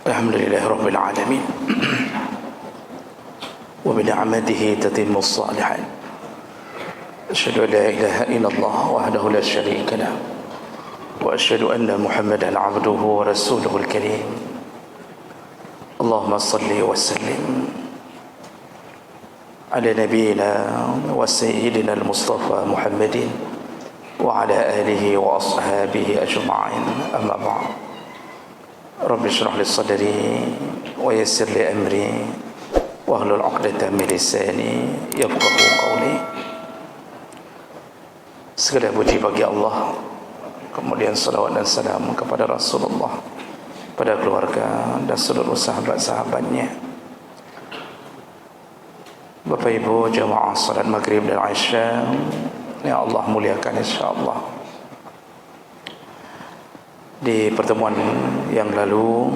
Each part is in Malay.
Alhamdulillah Rabbil Alamin wa bina'matihi tatimmu as-salihat. Asyhadu an la ilaha illallah wahdahu la syarika lah wa asyhadu anna Muhammadan 'abduhu wa rasuluhul karim. Allahumma salli wa sallim ala nabiyyina wa sayyidina al-Mustafa Muhammadin wa ala alihi wa ashabihi ajma'in. Amma ba'd. Rabbi shrah li sadri wa yassir li amri wahlul 'uqdatam min lisani yafqahu qawli. Segala puji bagi Allah, kemudian salawat dan salam kepada Rasulullah, pada keluarga dan seluruh sahabat-sahabatnya. Bapak Ibu jamaah salat maghrib dan isya yang Allah muliakan insyaallah. Di pertemuan yang lalu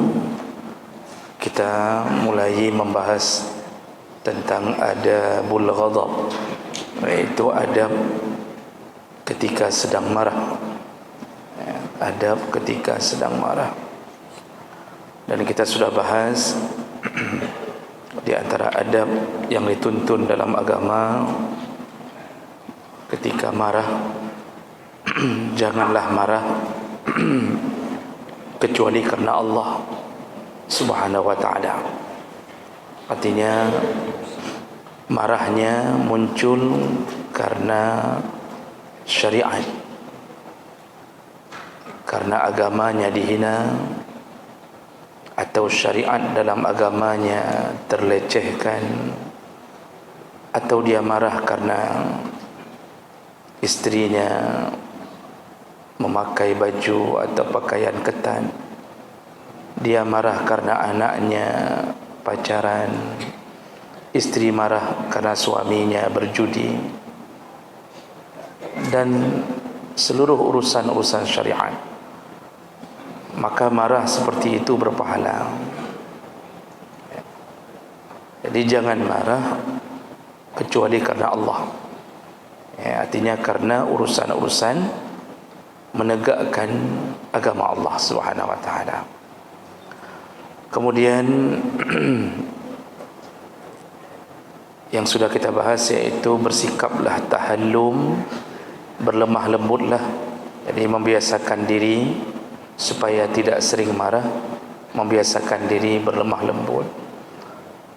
kita mulai membahas tentang adabul ghadab, yaitu adab ketika sedang marah. Adab ketika sedang marah. Dan kita sudah bahas di antara adab yang dituntun dalam agama ketika marah, janganlah marah kecuali karena Allah Subhanahu wa ta'ala. Artinya marahnya muncul karena syariat, karena agamanya dihina, atau syariat dalam agamanya terlecehkan, atau dia marah karena istrinya memakai baju atau pakaian ketan, dia marah karena anaknya pacaran, istri marah karena suaminya berjudi, dan seluruh urusan-urusan syariat. Maka marah seperti itu berpahala. Jadi jangan marah kecuali karena Allah, artinya karena urusan-urusan menegakkan agama Allah Subhanahu wa ta'ala. Kemudian yang sudah kita bahas yaitu bersikaplah tahallum, berlemah lembutlah. Jadi membiasakan diri supaya tidak sering marah, membiasakan diri berlemah lembut.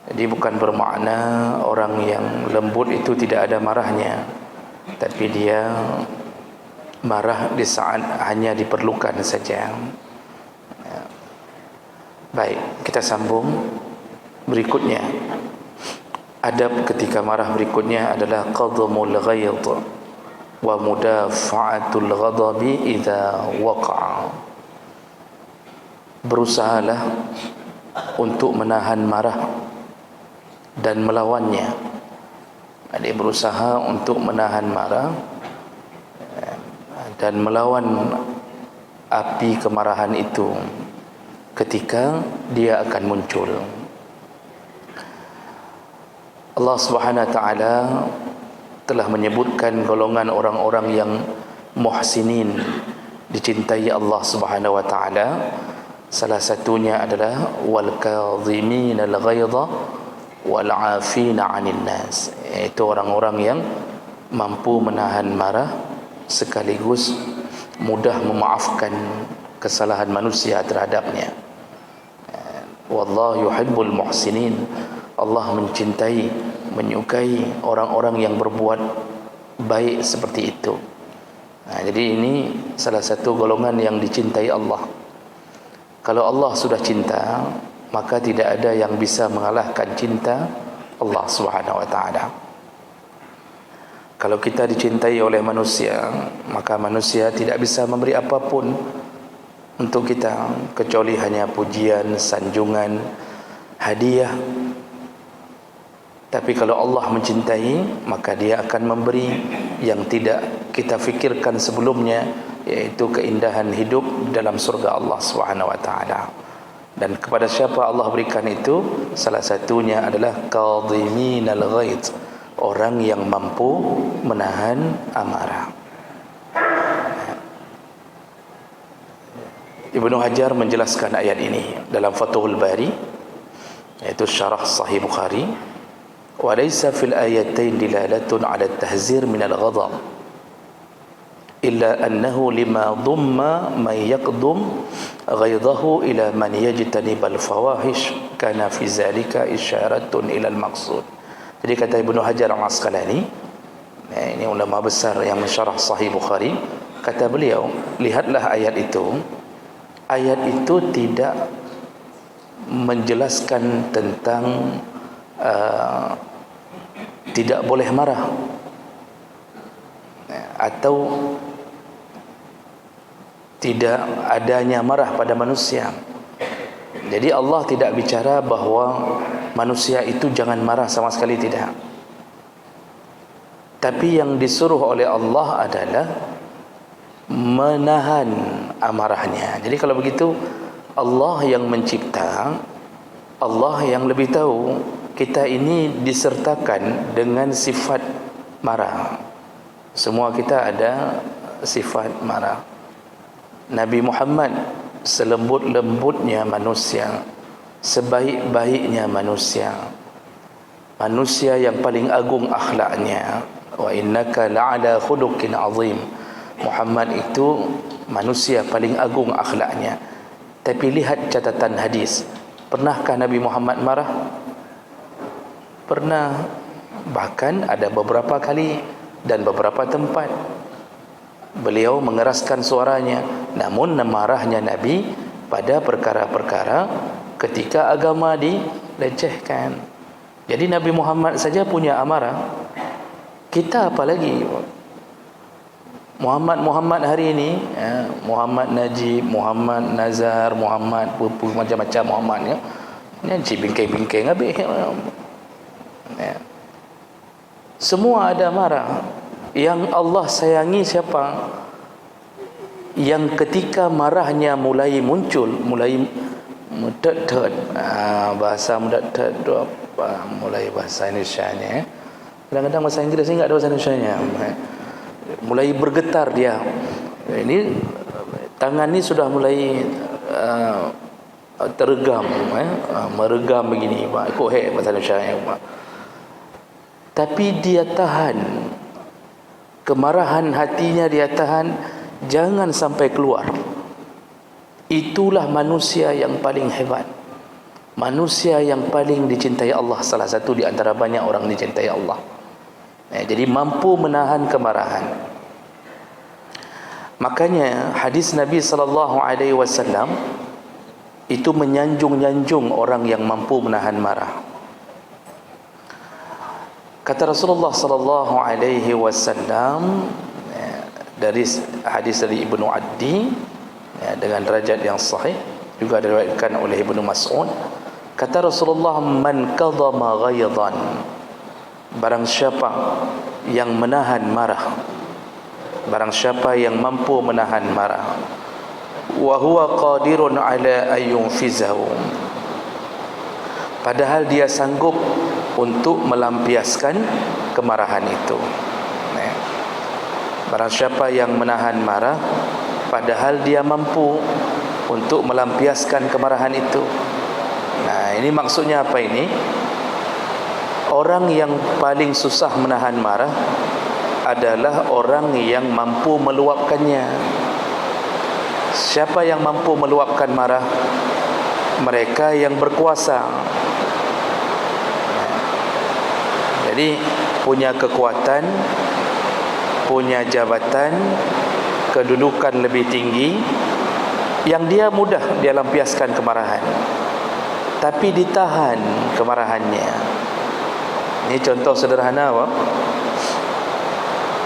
Jadi bukan bermakna orang yang lembut itu tidak ada marahnya, tapi dia marah di saat hanya diperlukan saja. Baik, kita sambung berikutnya. Adab ketika marah berikutnya adalah qadhamul ghaidh wa mudafa'atul ghadabi idza waqa'a. Berusahalah untuk menahan marah dan melawannya. Jadi berusaha untuk menahan marah dan melawan api kemarahan itu ketika dia akan muncul. Allah Subhanahu wa ta'ala telah menyebutkan golongan orang-orang yang muhsinin, dicintai Allah Subhanahu wa ta'ala. Salah satunya adalah wal kadhiminal ghaidha wal 'afina 'anil nas, itu orang-orang yang mampu menahan marah sekaligus mudah memaafkan kesalahan manusia terhadapnya. Wallahu yuhibbul muhsinin. Allah mencintai, menyukai orang-orang yang berbuat baik seperti itu. Jadi ini salah satu golongan yang dicintai Allah. Kalau Allah sudah cinta, maka tidak ada yang bisa mengalahkan cinta Allah Subhanahu wa ta'ala. Kalau kita dicintai oleh manusia, maka manusia tidak bisa memberi apapun untuk kita kecuali hanya pujian, sanjungan, hadiah. Tapi kalau Allah mencintai, maka dia akan memberi yang tidak kita fikirkan sebelumnya, yaitu keindahan hidup dalam surga Allah Subhanahu wa ta'ala. Dan kepada siapa Allah berikan itu? Salah satunya adalah kadhiminal ghaidh, orang yang mampu menahan amarah. Ibnu Hajar menjelaskan ayat ini dalam Fathul Bari, yaitu syarah Sahih Bukhari. Wa laysa fil ayatain dilalatun 'ala at-tahzir min al-ghadab illa annahu lima dhamma man yaqdum ghaydahu ila man yajtanib al-fawahish kana fi zalika isyaratun ila al-maqsud. Jadi kata Ibnu Hajar Al-Asqalani, ini ulama besar yang mensyarah Sahih Bukhari, kata beliau, lihatlah ayat itu. Ayat itu tidak menjelaskan tentang tidak boleh marah atau tidak adanya marah pada manusia. Jadi Allah tidak bicara bahawa manusia itu jangan marah sama sekali, tidak. Tapi yang disuruh oleh Allah adalah menahan amarahnya. Jadi kalau begitu, Allah yang mencipta, Allah yang lebih tahu. Kita ini disertakan dengan sifat marah. Semua kita ada sifat marah. Nabi Muhammad selembut-lembutnya manusia, sebaik-baiknya manusia, manusia yang paling agung akhlaknya. Wa innaka la'ala khuluqin azim. Muhammad itu manusia paling agung akhlaknya. Tapi lihat catatan hadis, pernahkah Nabi Muhammad marah? Pernah. Bahkan ada beberapa kali dan beberapa tempat beliau mengeraskan suaranya. Namun marahnya Nabi pada perkara-perkara ketika agama dilecehkan. Jadi Nabi Muhammad saja punya amarah, kita apa lagi? Muhammad hari ini, Muhammad Najib, Muhammad Nazar, Muhammad macam-macam Muhammad, ya. Ini bingkai-bingkai habis. Ya. Semua ada marah. Yang Allah sayangi siapa? Yang ketika marahnya mulai muncul, mulai mudat-dat, bahasa mudat-dat itu apa? Mulai bahasa Indonesianya. Kadang-kadang bahasa Inggeris ni enggak ada bahasa Indonesianya. Mulai bergetar dia. Ini tangan ni sudah mulai terregam, meregam begini, ikut bahasa Indonesianya. Tapi dia tahan kemarahan hatinya, dia tahan, jangan sampai keluar. Itulah manusia yang paling hebat, manusia yang paling dicintai Allah, salah satu di antara banyak orang dicintai Allah. Jadi mampu menahan kemarahan. Makanya hadis Nabi SAW itu menyanjung-nyanjung orang yang mampu menahan marah. Kata Rasulullah SAW dari hadis dari Ibnu Addi, dengan derajat yang sahih, juga diriwayatkan oleh Ibnu Mas'ud, kata Rasulullah, man qadama ghaydan, barang siapa yang menahan marah, barang siapa yang mampu menahan marah, wa huwa qadirun ala ayyunfizahu, padahal dia sanggup untuk melampiaskan kemarahan itu. Barang siapa yang menahan marah padahal dia mampu untuk melampiaskan kemarahan itu. Nah, ini maksudnya apa ini? Orang yang paling susah menahan marah adalah orang yang mampu meluapkannya. Siapa yang mampu meluapkan marah? Mereka yang berkuasa. Jadi punya kekuatan, punya jabatan, kedudukan lebih tinggi, yang dia mudah dia lampiaskan kemarahan, tapi ditahan kemarahannya. Ini contoh sederhana, apa?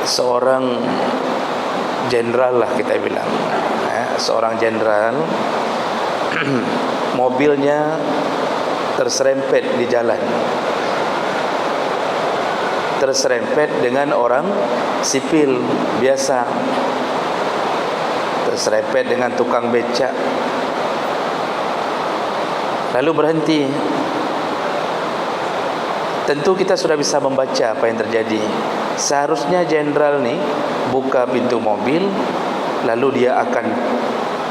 Seorang jenderal lah kita bilang, seorang jenderal mobilnya terserempet di jalan, terserempet dengan orang sipil biasa, terserempet dengan tukang becak, lalu berhenti. Tentu kita sudah bisa membaca apa yang terjadi. Seharusnya jenderal ni buka pintu mobil, lalu dia akan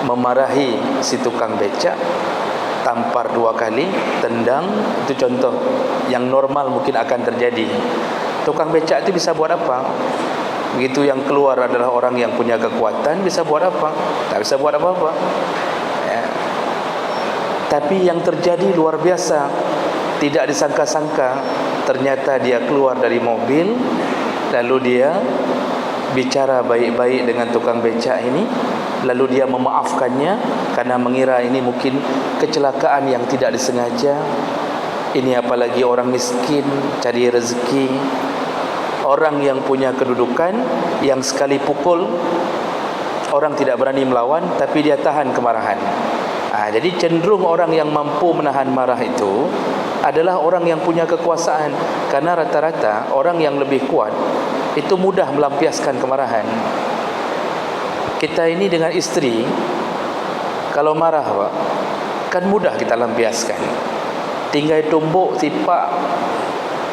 memarahi si tukang becak, tampar 2 kali, tendang. Itu contoh yang normal mungkin akan terjadi. Tukang becak itu bisa buat apa? Begitu yang keluar adalah orang yang punya kekuatan, bisa buat apa? Tak bisa buat apa-apa ya. Tapi yang terjadi luar biasa, tidak disangka-sangka. Ternyata dia keluar dari mobil, lalu dia bicara baik-baik dengan tukang becak ini, lalu dia memaafkannya karena mengira ini mungkin kecelakaan yang tidak disengaja. Ini apalagi orang miskin cari rezeki, orang yang punya kedudukan, yang sekali pukul orang tidak berani melawan, tapi dia tahan kemarahan. Jadi cenderung orang yang mampu menahan marah itu adalah orang yang punya kekuasaan. Karena rata-rata orang yang lebih kuat itu mudah melampiaskan kemarahan. Kita ini dengan isteri, kalau marah Pak, kan mudah kita lampiaskan. Tinggal tumbuk, tipak,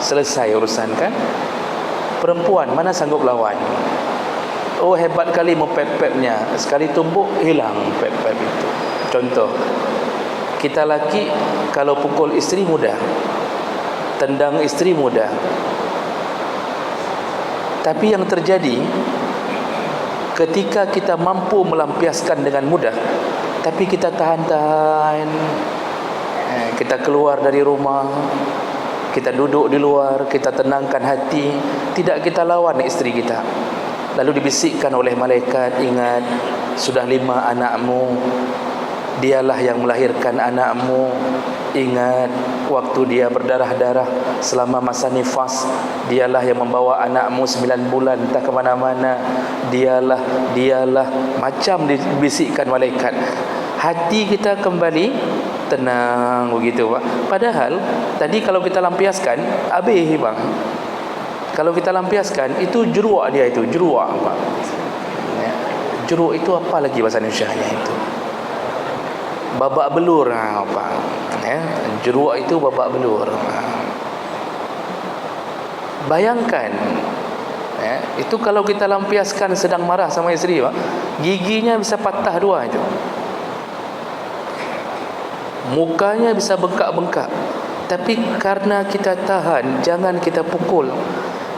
selesai urusan kan. Perempuan mana sanggup lawan? Oh hebat kali mepep-pepnya, sekali tumbuk hilang pep-pep itu. Contoh, kita laki kalau pukul isteri mudah, tendang isteri mudah. Tapi yang terjadi ketika kita mampu melampiaskan dengan mudah, tapi kita tahan-tahan, kita keluar dari rumah, kita duduk di luar, kita tenangkan hati, tidak kita lawan isteri kita. Lalu dibisikkan oleh malaikat, ingat, sudah 5 anakmu, dialah yang melahirkan anakmu. Ingat, waktu dia berdarah-darah selama masa nifas, dialah yang membawa anakmu 9 bulan entah ke mana-mana. Dialah, macam dibisikkan malaikat. Hati kita kembali tenang begitu Pak. Padahal tadi kalau kita lampiaskan habis bang. Kalau kita lampiaskan itu jeruak dia, itu jeruak Pak. Jeruk itu apa lagi bahasa Indonesianya itu? Babak belur Pak. Jeruak itu babak belur. Bayangkan itu kalau kita lampiaskan sedang marah sama isteri Pak, giginya bisa patah 2 itu. Mukanya bisa bengkak-bengkak. Tapi karena kita tahan, jangan kita pukul,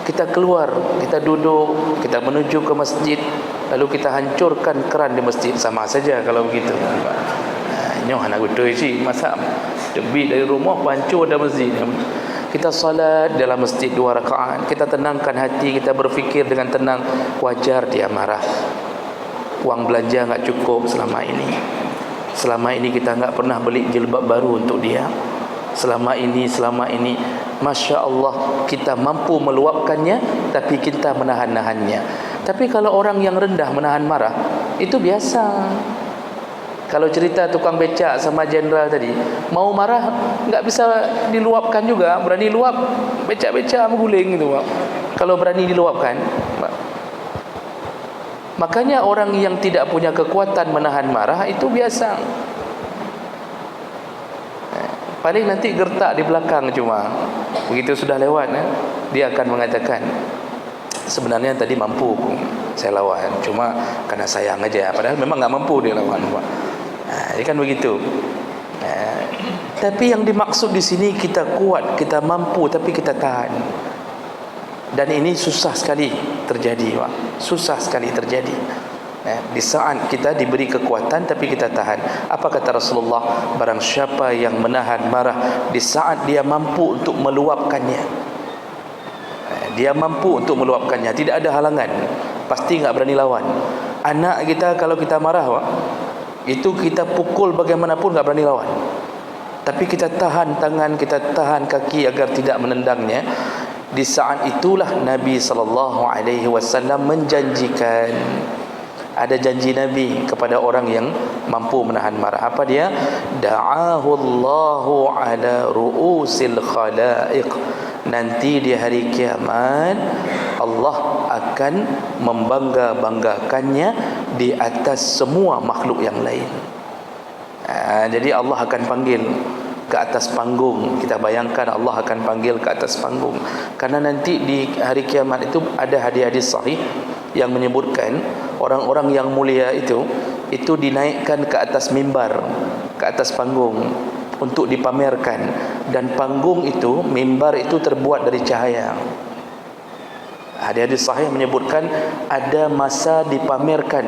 kita keluar, kita duduk, kita menuju ke masjid, lalu kita hancurkan keran di masjid. Sama saja kalau begitu. Nyoh anak gudoi sih, masa lebih dari rumah pancur ada masjid. Kita salat dalam masjid 2 rakaat, kita tenangkan hati, kita berfikir dengan tenang. Wajar dia marah, uang belanja enggak cukup selama ini. Selama ini kita enggak pernah beli jilbab baru untuk dia. Selama ini Masya Allah kita mampu meluapkannya, tapi kita menahan-nahannya. Tapi kalau orang yang rendah menahan marah, itu biasa. Kalau cerita tukang becak sama jenderal tadi, mau marah enggak bisa diluapkan juga, berani luap, becak-becak mengguling gitu Pak. Kalau berani diluapkan Pak. Makanya orang yang tidak punya kekuatan menahan marah itu biasa. Paling nanti gertak di belakang cuma. Begitu sudah lewat dia akan mengatakan, sebenarnya tadi mampu saya lawan, cuma karena sayang aja. Padahal memang enggak mampu dia lawan Pak. Jadi kan begitu. Tapi yang dimaksud di sini kita kuat, kita mampu, tapi kita tahan. Dan ini susah sekali terjadi Pak. Susah sekali terjadi. Di saat kita diberi kekuatan tapi kita tahan. Apa kata Rasulullah? Barang siapa yang menahan marah di saat dia mampu untuk meluapkannya, dia mampu untuk meluapkannya, tidak ada halangan, pasti enggak berani lawan. Anak kita kalau kita marah Pak, itu kita pukul bagaimanapun enggak berani lawan. Tapi kita tahan tangan, kita tahan kaki agar tidak menendangnya. Di saat itulah Nabi SAW menjanjikan, ada janji Nabi kepada orang yang mampu menahan marah. Apa dia? Da'ahu Allahu ala ru'usil khalaiq. Nanti di hari kiamat Allah akan membangga-banggakannya di atas semua makhluk yang lain. Jadi Allah akan panggil ke atas panggung. Kita bayangkan Allah akan panggil ke atas panggung. Karena nanti di hari kiamat itu ada hadis-hadis sahih yang menyebutkan orang-orang yang mulia itu itu dinaikkan ke atas mimbar, ke atas panggung untuk dipamerkan. Dan panggung itu, mimbar itu terbuat dari cahaya. Hadis sahih menyebutkan ada masa dipamerkan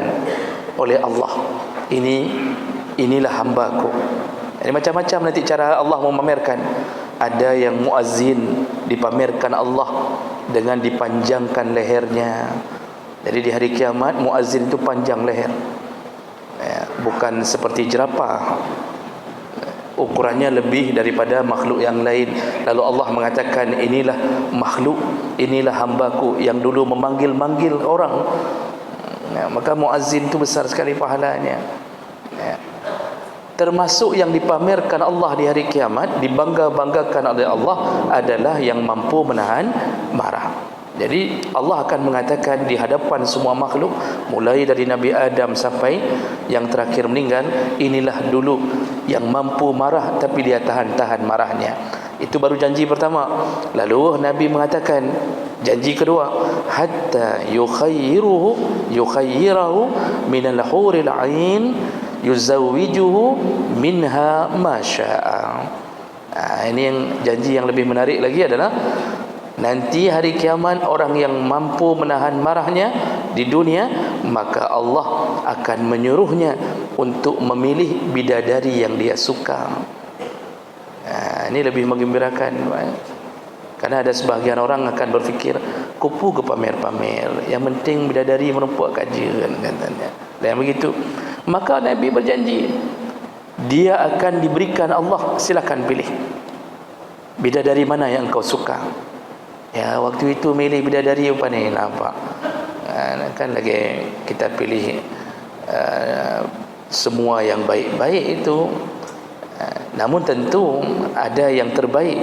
oleh Allah, inilah hamba-Ku. Jadi macam-macam nanti cara Allah memamerkan. Ada yang muazzin dipamerkan Allah dengan dipanjangkan lehernya. Jadi di hari kiamat muazzin itu panjang leher, bukan seperti jerapah, ukurannya lebih daripada makhluk yang lain. Lalu Allah mengatakan, inilah makhluk, inilah hamba-Ku yang dulu memanggil-manggil orang. Maka muazzin itu besar sekali pahalanya. Termasuk yang dipamerkan Allah di hari kiamat, dibangga-banggakan oleh Allah adalah yang mampu menahan marah. Jadi Allah akan mengatakan di hadapan semua makhluk, mulai dari Nabi Adam sampai yang terakhir meninggal, inilah dulu yang mampu marah tapi dia tahan-tahan marahnya. Itu baru janji pertama. Lalu Nabi mengatakan janji kedua, hatta yukhayyirahu minal huril ain yuzawwijuhu minha ma syaa. Ini yang janji yang lebih menarik lagi adalah nanti hari kiamat orang yang mampu menahan marahnya di dunia, maka Allah akan menyuruhnya untuk memilih bidadari yang dia suka. Ini lebih menggembirakan. Karena ada sebahagian orang akan berfikir, kupu ke pamer-pamer, yang penting bidadari merempuak kajian katanya. Dan begitu. Maka Nabi berjanji, dia akan diberikan Allah, silakan pilih bidadari mana yang engkau suka. Ya, waktu itu milih bidadari apa ni nampak. Kan lagi kita pilih semua yang baik-baik itu. Namun tentu ada yang terbaik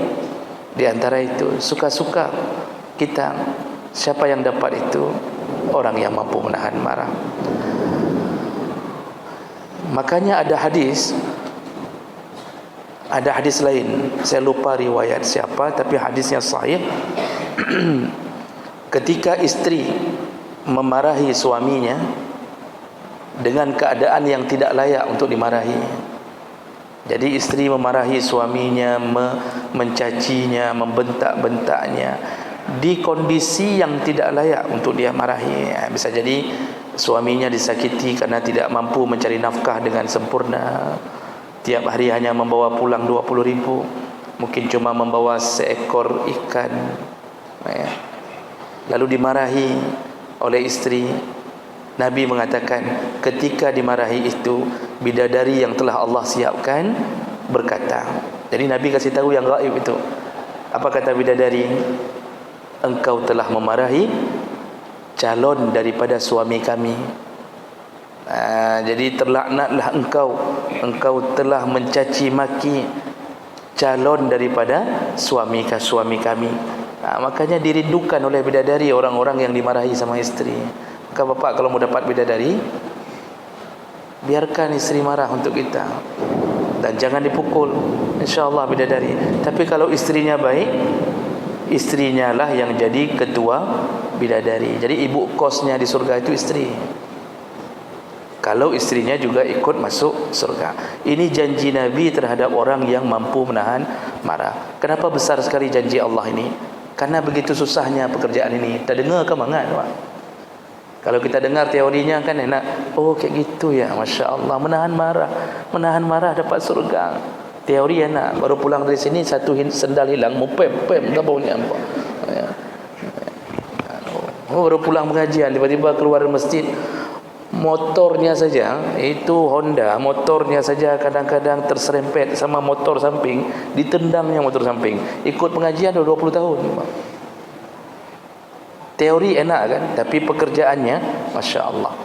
di antara itu. Suka-suka kita, siapa yang dapat itu? Orang yang mampu menahan marah. Makanya ada hadis lain, saya lupa riwayat siapa, tapi hadisnya sahih. Ketika istri memarahi suaminya dengan keadaan yang tidak layak untuk dimarahi. Jadi istri memarahi suaminya, mencacinya, membentak-bentaknya di kondisi yang tidak layak untuk dia marahi. Bisa jadi suaminya disakiti karena tidak mampu mencari nafkah dengan sempurna. Tiap hari hanya membawa pulang 20.000, mungkin cuma membawa seekor ikan. Lalu dimarahi oleh istri. Nabi mengatakan ketika dimarahi itu, bidadari yang telah Allah siapkan berkata. Jadi Nabi kasih tahu yang gaib itu. Apa kata bidadari? Engkau telah memarahi calon daripada suami kami. Jadi terlaknatlah engkau telah mencaci maki calon daripada suami kami. Makanya dirindukan oleh bidadari orang-orang yang dimarahi sama istri. Maka bapak kalau mau dapat bidadari, biarkan istri marah untuk kita dan jangan dipukul, insya-Allah bidadari. Tapi kalau istrinya baik, istrinya lah yang jadi ketua bidadari. Jadi ibu kosnya di surga itu istri, kalau istrinya juga ikut masuk surga. Ini janji Nabi terhadap orang yang mampu menahan marah. Kenapa besar sekali janji Allah ini? Karena begitu susahnya pekerjaan ini. Kita dengar ke mangat, Pak? Kalau kita dengar teorinya kan enak. Oh kayak gitu ya, Masya Allah. Menahan marah dapat surga. Teori enak. Baru pulang dari sini satu sendal hilang, mau pem tak baunya apa. Baru pulang pengajian, tiba-tiba keluar dari masjid, motornya saja, itu Honda, motornya saja kadang-kadang terserempet sama motor samping, ditendangnya motor samping. Ikut pengajian udah 20 tahun. Teori enak kan, tapi pekerjaannya Masya Allah.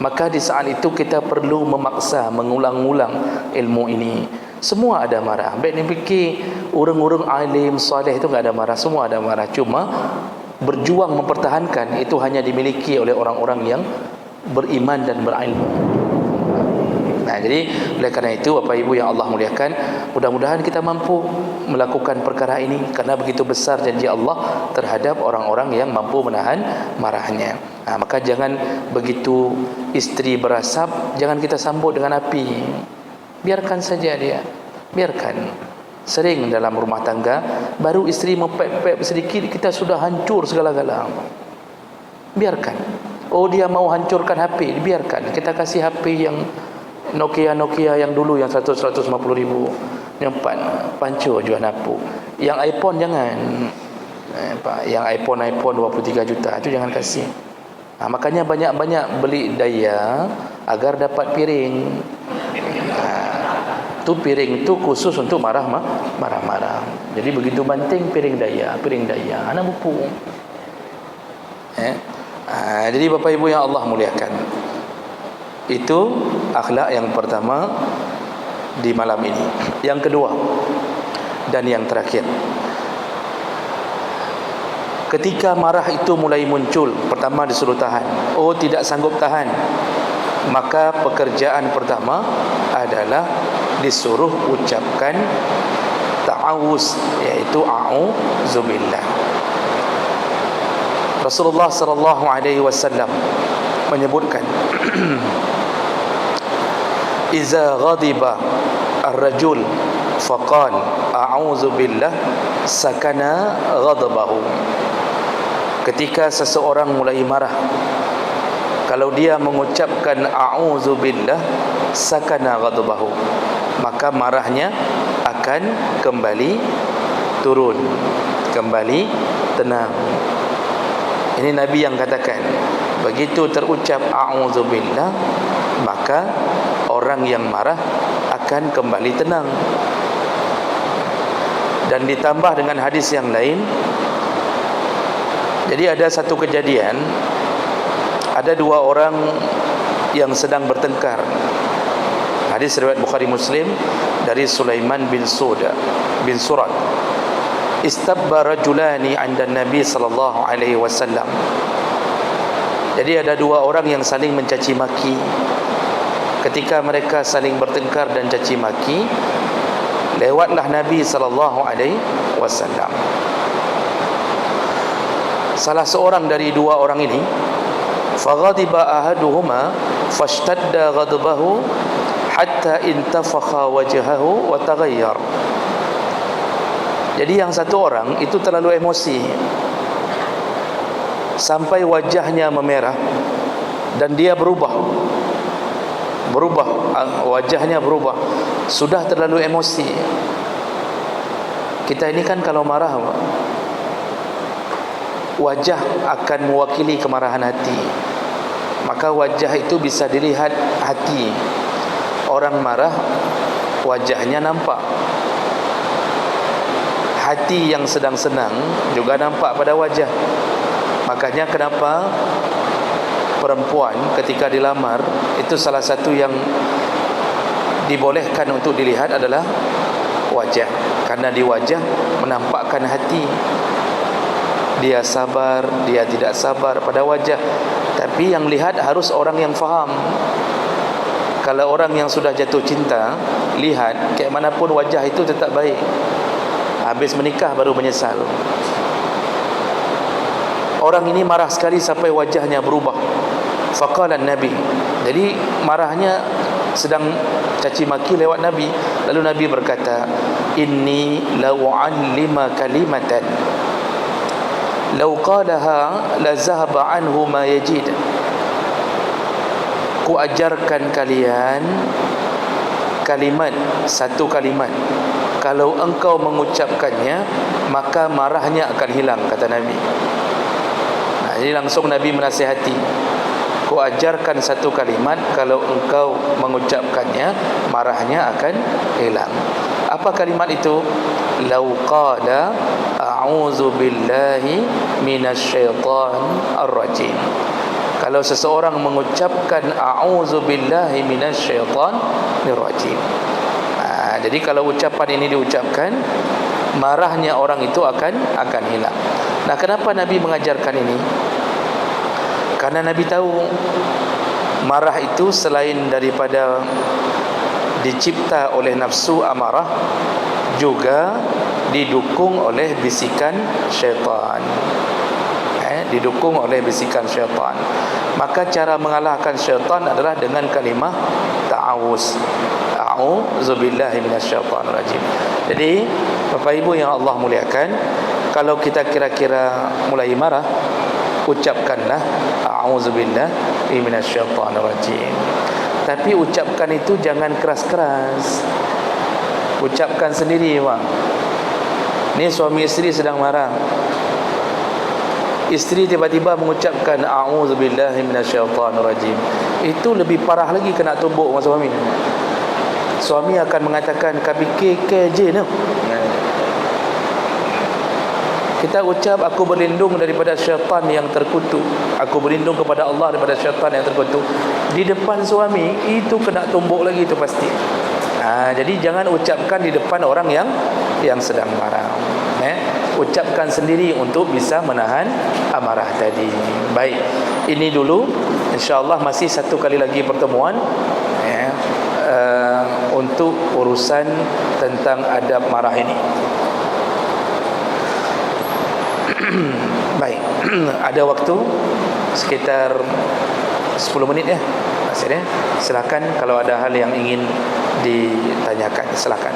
Maka di saat itu kita perlu memaksa, mengulang-ulang ilmu ini. Semua ada marah. Baik ni fikir orang-orang alim saleh itu enggak ada marah, semua ada marah. Cuma berjuang mempertahankan itu hanya dimiliki oleh orang-orang yang beriman dan berilmu. Jadi oleh kerana itu Bapak Ibu yang Allah muliakan, mudah-mudahan kita mampu melakukan perkara ini, kerana begitu besar janji Allah terhadap orang-orang yang mampu menahan marahnya. Maka jangan begitu isteri berasap, jangan kita sambut dengan api. Biarkan saja dia, biarkan. Sering dalam rumah tangga, baru isteri mempep-pep sedikit, kita sudah hancur segala-gala. Biarkan. Oh, dia mau hancurkan HP, biarkan. Kita kasih HP yang Nokia yang dulu, yang 100-150 ribu, yang pancu jual napu. Yang iPhone jangan. Yang iPhone 23 juta itu jangan kasih. Makanya banyak-banyak beli daya agar dapat piring. Tu piring tu khusus untuk marah-marah. Jadi begitu banting piring daya, anak buku. Jadi Bapak Ibu yang Allah muliakan, itu akhlak yang pertama di malam ini. Yang kedua dan yang terakhir, ketika marah itu mulai muncul, pertama disuruh tahan. Oh, tidak sanggup tahan, maka pekerjaan pertama adalah disuruh ucapkan ta'awuz, yaitu a'udzubillah. Rasulullah sallallahu alaihi wasallam menyebutkan, iza ghadiba ar-rajul faqal a'udzubillah sakana ghadabahu. Ketika seseorang mulai marah, kalau dia mengucapkan a'udzubillah sakana ghadabahu, maka marahnya akan kembali turun, kembali tenang. Ini Nabi yang katakan, begitu terucap a'udzubillah, maka orang yang marah akan kembali tenang. Dan ditambah dengan hadis yang lain. Jadi ada satu kejadian, ada dua orang yang sedang bertengkar. Hadis riwayat Bukhari Muslim dari Sulaiman bin Surat. Istabba rajulani 'inda Nabi sallallahu alaihi wasallam. Jadi ada dua orang yang saling mencaci maki. Ketika mereka saling bertengkar dan caci maki, lewatlah Nabi sallallahu alaihi wasallam. Salah seorang dari dua orang ini, faghadiba ahaduhuma fashtadda ghadbahu hatta intafakha wajhahu wa taghayyar. Jadi yang satu orang itu terlalu emosi sampai wajahnya memerah dan dia berubah, wajahnya berubah. Sudah terlalu emosi. Kita ini kan kalau marah, wajah akan mewakili kemarahan hati. Maka wajah itu bisa dilihat hati. Orang marah, wajahnya nampak. Hati yang sedang senang juga nampak pada wajah. Makanya kenapa perempuan ketika dilamar, itu salah satu yang dibolehkan untuk dilihat adalah wajah. Karena di wajah menampakkan hati. Dia sabar, dia tidak sabar pada wajah. Tapi yang lihat harus orang yang faham. Kalau orang yang sudah jatuh cinta, lihat kayak manapun wajah itu tetap baik. Habis menikah baru menyesal. Orang ini marah sekali sampai wajahnya berubah. Faqala Nabi. Jadi marahnya sedang caci maki lewat Nabi. Lalu Nabi berkata, inni la u'allima kalimatan law qalaha la zahaba anhu ma yajid. Ku ajarkan kalian kalimat, satu kalimat, kalau engkau mengucapkannya maka marahnya akan hilang, kata Nabi. Jadi langsung Nabi menasihati, ku ajarkan satu kalimat, kalau engkau mengucapkannya marahnya akan hilang. Apa kalimat itu? Lau qala a'udzu billahi minasyaitonir rajim. Kalau seseorang mengucapkan a'udzu billahi minasyaitonir rajim. Jadi kalau ucapan ini diucapkan, marahnya orang itu akan hilang. Nah, kenapa Nabi mengajarkan ini? Karena Nabi tahu marah itu selain daripada dicipta oleh nafsu amarah, juga didukung oleh bisikan syaitan. Didukung oleh bisikan syaitan. Maka cara mengalahkan syaitan adalah dengan kalimah ta'awuz. A'udzubillahi minasyaitanir rajim. Jadi Bapak Ibu yang Allah muliakan, kalau kita kira-kira mulai marah, ucapkanlah a'udzubillahi minasyaitanir rajim. Tapi ucapkan itu jangan keras-keras. Ucapkan sendiri, bang. Ni suami isteri sedang marah. Isteri tiba-tiba mengucapkan a'udzubillahi minasyaitanir rajim. Itu lebih parah lagi kena tumbuk sama suami. Suami akan mengatakan kami ke je ni. Kita ucap aku berlindung daripada syaitan yang terkutuk. Aku berlindung kepada Allah daripada syaitan yang terkutuk. Di depan suami itu kena tumbuk lagi, itu pasti. Jadi jangan ucapkan di depan orang yang sedang marah. Ucapkan sendiri untuk bisa menahan amarah tadi. Baik, ini dulu. InsyaAllah masih satu kali lagi pertemuan untuk urusan tentang adab marah ini. Baik, ada waktu sekitar 10 menit ya. Silakan kalau ada hal yang ingin ditanyakan, silakan.